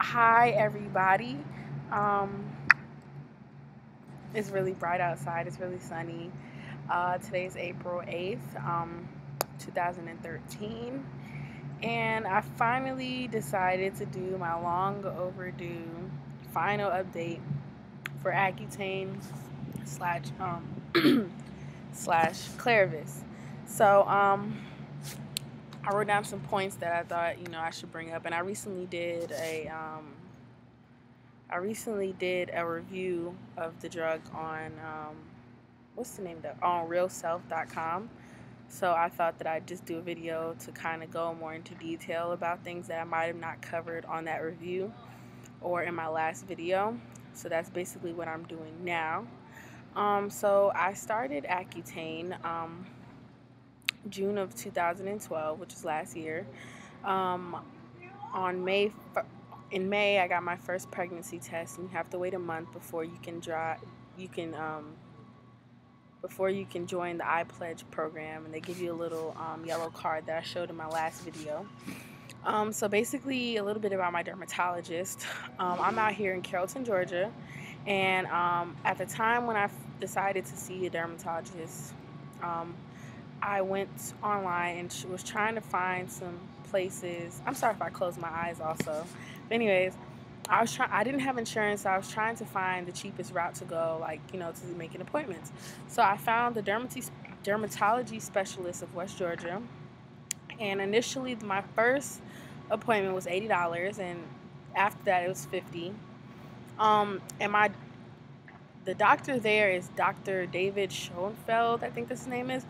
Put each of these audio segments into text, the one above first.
Hi everybody. Um, it's really bright outside. It's really sunny. Today's April 8th, 2013. And I finally decided to do my long overdue final update for Accutane slash Claravis. So I wrote down some points that I thought, I should bring up. And I recently did a review of the drug on what's the name of that? On realself.com. So I thought that I'd just do a video to kind of go more into detail about things that I might have not covered on that review or in my last video. So that's basically what I'm doing now. So I started Accutane June of 2012, which is last year. Um, on in May, I got my first pregnancy test, and you have to wait a month before you can You can before you can join the iPledge program, and they give you a little yellow card that I showed in my last video. So basically, a little bit about my dermatologist. I'm out here in Carrollton, Georgia, and at the time when I decided to see a dermatologist, um, I went online and was trying to find some places. I'm sorry if I close my eyes also. But anyways, I didn't have insurance, so I was trying to find the cheapest route to go, like, to making appointments. So I found the dermatology specialist of West Georgia. And initially my first appointment was $80, and after that it was $50. And the doctor there is Dr. David Schoenfeld, I think this his name is.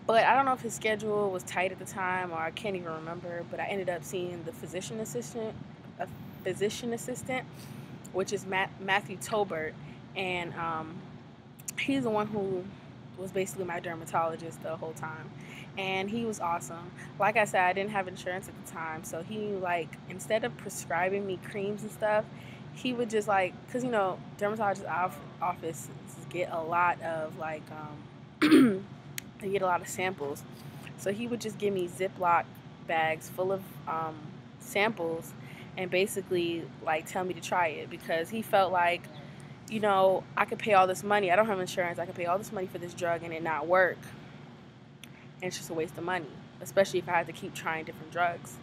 But I don't know if his schedule was tight at the time, or I can't even remember. But I ended up seeing the physician assistant, which is Matthew Tolbert, and he's the one who was basically my dermatologist the whole time, and he was awesome. Like I said, I didn't have insurance at the time, so he, like, instead of prescribing me creams and stuff, he would just, like, because dermatologist offices get a lot of, like, they get a lot of samples. So he would just give me Ziploc bags full of samples and basically, like, tell me to try it, because he felt like, I could pay all this money. I don't have insurance. I could pay all this money for this drug and it not work. And it's just a waste of money, especially if I had to keep trying different drugs.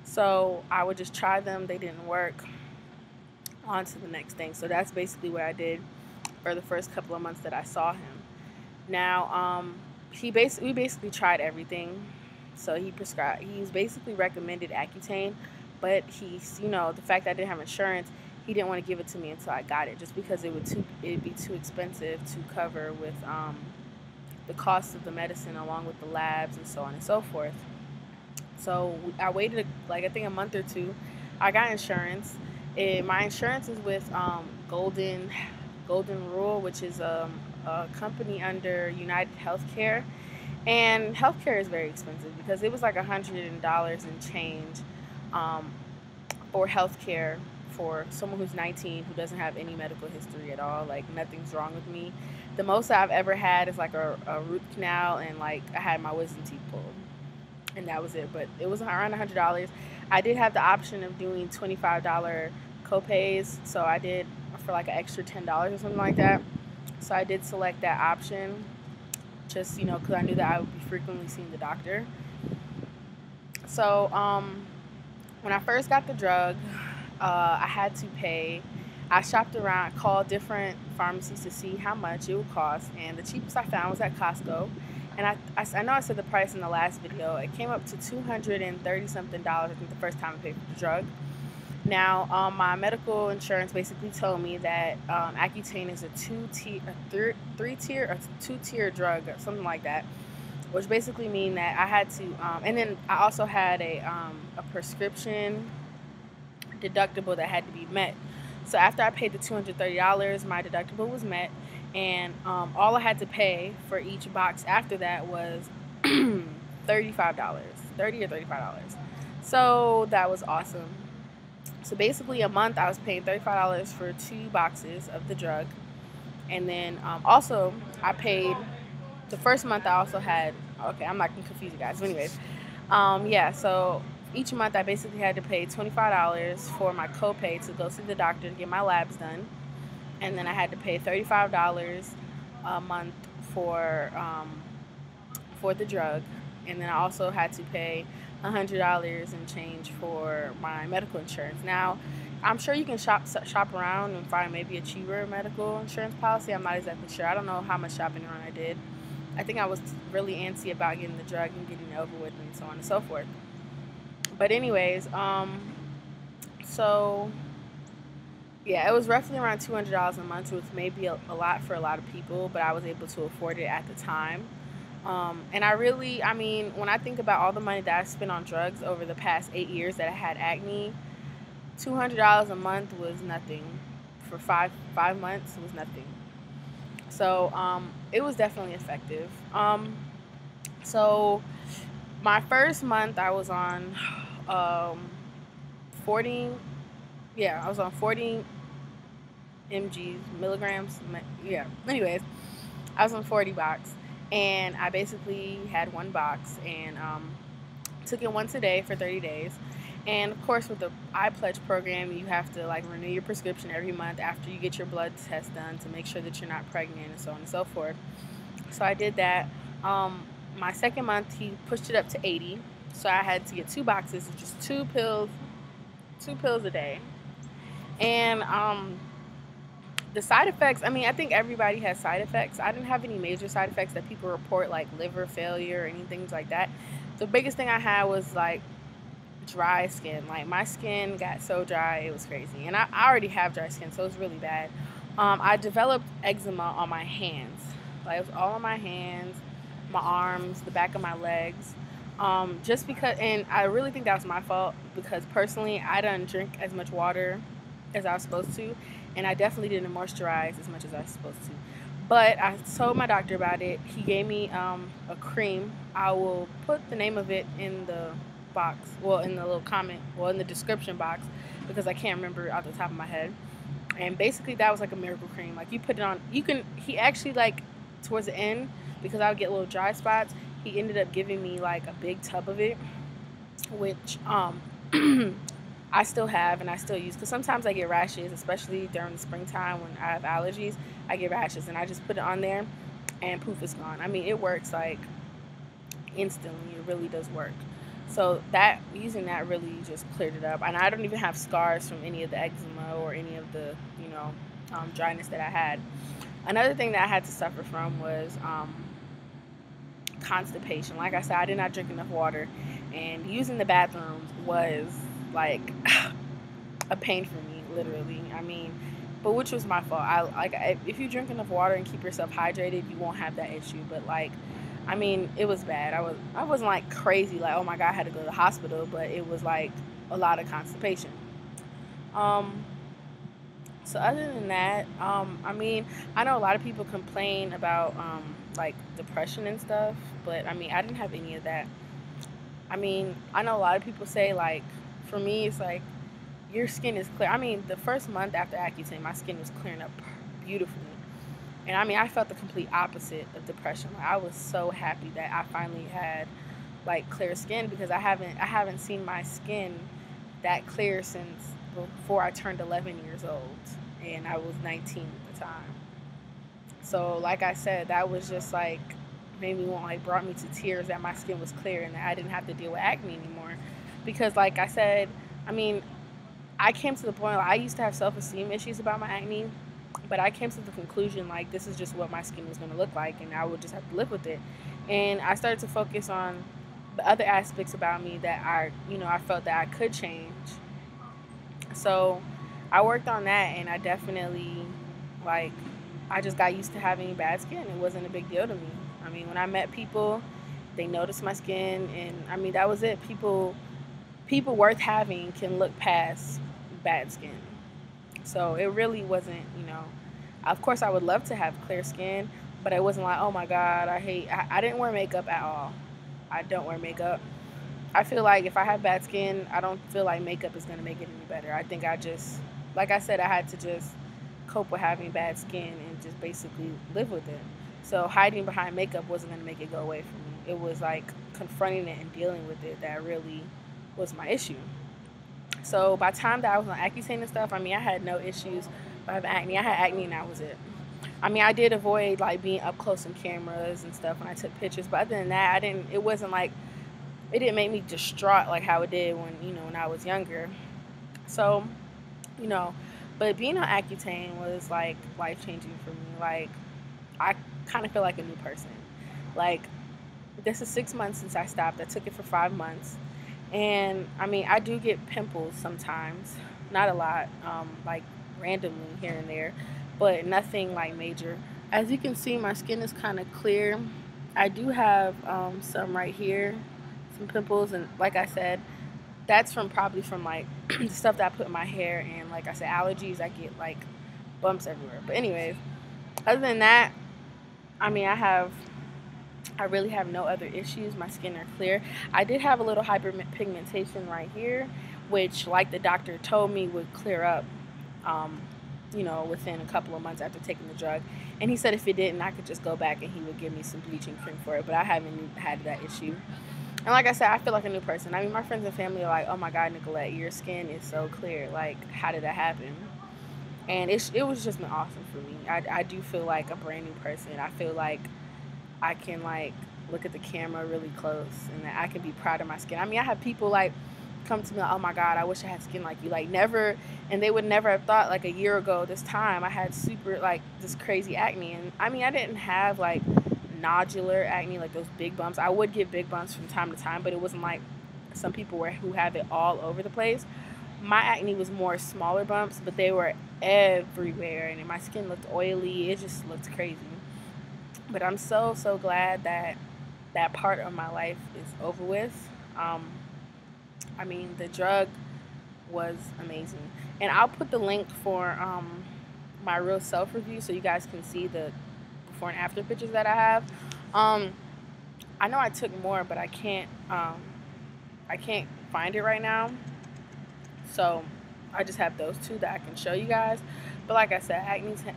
So I would just try them. They didn't work. On to the next thing. So that's basically what I did for the first couple of months that I saw him. Now, we basically tried everything. So he's basically recommended Accutane, but the fact that I didn't have insurance, he didn't want to give it to me until I got it, just because it'd be too expensive to cover with the cost of the medicine, along with the labs and so on and so forth. So I waited, like, I think a month or two. I got insurance. My insurance is with Golden Rule, which is a company under United Healthcare. And healthcare is very expensive, because it was like $100 and change for healthcare for someone who's 19 who doesn't have any medical history at all. Like, nothing's wrong with me. The most I've ever had is like a root canal, and, like, I had my wisdom teeth pulled, and that was it. But it was around $100. I did have the option of doing $25 copays, so I did for like an extra $10 or something like that. So I did select that option, just because I knew that I would be frequently seeing the doctor. So when I first got the drug, I had to pay. I shopped around, called different pharmacies to see how much it would cost, and the cheapest I found was at Costco. And I know I said the price in the last video. It came up to $230 something, I think, the first time I paid for the drug. Now, my medical insurance basically told me that Accutane is a two-tier drug, or something like that, which basically mean that I had to, and then I also had a prescription deductible that had to be met. So after I paid the $230, my deductible was met, and all I had to pay for each box after that was $35, $30 or $35. So that was awesome. So basically, a month I was paying $35 for 2 boxes of the drug, and then also I paid the first month. I also had, okay, I'm not gonna confuse you guys. So anyways, yeah. So each month I basically had to pay $25 for my copay to go see the doctor to get my labs done, and then I had to pay $35 a month for the drug, and then I also had to pay $100 and change for my medical insurance. Now, I'm sure you can shop around and find maybe a cheaper medical insurance policy. I'm not exactly sure. I don't know how much shopping around I did. I think I was really antsy about getting the drug and getting it over with and so on and so forth. But anyways, so yeah, it was roughly around $200 a month, which may be a lot for a lot of people, but I was able to afford it at the time. And I mean, when I think about all the money that I spent on drugs over the past 8 years that I had acne, $200 a month was nothing. For five months was nothing. So it was definitely effective. So my first month I was on 40, yeah, I was on 40 milligrams. Yeah. Anyways, I was on 40 box, and I basically had one box and took it once a day for 30 days. And of course, with the iPledge program, you have to like renew your prescription every month after you get your blood test done to make sure that you're not pregnant and so on and so forth. So I did that. My second month, he pushed it up to 80. So I had to get 2 boxes of just 2 pills a day. And the side effects, I mean, I think everybody has side effects. I didn't have any major side effects that people report, like liver failure or anything like that. The biggest thing I had was like dry skin. Like my skin got so dry, it was crazy. And I already have dry skin, so it's really bad. I developed eczema on my hands. Like it was all on my hands, my arms, the back of my legs. Just because, and I really think that was my fault because personally I didn't drink as much water as I was supposed to, and I definitely didn't moisturize as much as I was supposed to. But I told my doctor about it. He gave me a cream. I will put the name of it in the box, well, in the little comment, well, in the description box, because I can't remember off the top of my head. And basically that was like a miracle cream. Like you put it on, he actually, like towards the end, because I would get little dry spots, he ended up giving me like a big tub of it, which I still have and I still use, because sometimes I get rashes, especially during the springtime when I have allergies. I get rashes, and I just put it on there and poof, it's gone. I mean, it works like instantly. It really does work. So that, using that really just cleared it up, and I don't even have scars from any of the eczema or any of the dryness that I had. Another thing that I had to suffer from was constipation. Like I said, I did not drink enough water, and using the bathrooms was like a pain for me, literally. I mean, but which was my fault. If you drink enough water and keep yourself hydrated, you won't have that issue. But like, I mean, it was bad. I wasn't like crazy, like, oh my God, I had to go to the hospital, but it was like a lot of constipation. So other than that, I mean, I know a lot of people complain about like depression and stuff, but I mean, I didn't have any of that. I mean, I know a lot of people say, like, for me, it's like your skin is clear. I mean, the first month after Accutane, my skin was clearing up beautifully. And I mean, I felt the complete opposite of depression. Like, I was so happy that I finally had like clear skin, because I haven't seen my skin that clear since before I turned 11 years old, and I was 19 at the time. So like I said, that was just like made me want, like, brought me to tears that my skin was clear and that I didn't have to deal with acne anymore. Because like I said, I mean, I came to the point where I used to have self-esteem issues about my acne, but I came to the conclusion, like, this is just what my skin was going to look like, and I would just have to live with it. And I started to focus on the other aspects about me that I felt that I could change. So I worked on that, and I definitely, like, I just got used to having bad skin. It wasn't a big deal to me. I mean, when I met people, they noticed my skin, and I mean, that was it. People worth having can look past bad skin. So it really wasn't, of course I would love to have clear skin, but it wasn't like, oh my God, I didn't wear makeup at all. I don't wear makeup. I feel like if I have bad skin, I don't feel like makeup is going to make it any better. I think like I said, I had to just cope with having bad skin and just basically live with it. So hiding behind makeup wasn't going to make it go away from me. It was like confronting it and dealing with it that really was my issue. So by the time that I was on Accutane and stuff, I mean, I had no issues with acne. I had acne and that was it. I mean, I did avoid like being up close in cameras and stuff when I took pictures, but other than that, I didn't. It wasn't like it didn't make me distraught like how it did when when I was younger. So you know, but being on Accutane was like life changing for me. Like I kind of feel like a new person. Like this is 6 months since I stopped. I took it for 5 months, and I mean I do get pimples sometimes, not a lot, like randomly here and there, but nothing like major. As you can see, my skin is kind of clear. I do have some right here, some pimples, and like I said, that's from probably from like the stuff that I put in my hair, and like I said, allergies. I get like bumps everywhere. But anyways, other than that, I mean, I really have no other issues. My skin are clear. I did have a little hyperpigmentation right here, which, like the doctor told me, would clear up, um, within a couple of months after taking the drug. And he said if it didn't, I could just go back and he would give me some bleaching cream for it. But I haven't had that issue. And like I said, I feel like a new person. I mean, my friends and family are like, oh my God, Nicolette, your skin is so clear. Like, how did that happen? And it was just been awesome for me. I do feel like a brand new person. I feel like I can like look at the camera really close and that I can be proud of my skin. I mean, I have people like come to me like, oh my God, I wish I had skin like you. Like never, and they would never have thought like a year ago this time I had super like this crazy acne. And I mean, I didn't have like nodular acne, like those big bumps. I would get big bumps from time to time, but it wasn't like some people who have it all over the place. My acne was more smaller bumps, but they were everywhere, and my skin looked oily. It just looked crazy. But I'm so glad that that part of my life is over with. I mean, the drug was amazing, and I'll put the link for my real self review so you guys can see the before and after pictures that I have. I know I took more, but I can't find it right now. So I just have those two that I can show you guys. But like I said,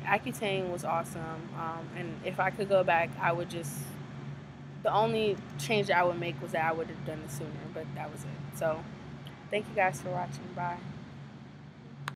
Accutane was awesome. And if I could go back, I would just, the only change that I would make was that I would have done it sooner, but that was it. So thank you guys for watching. Bye.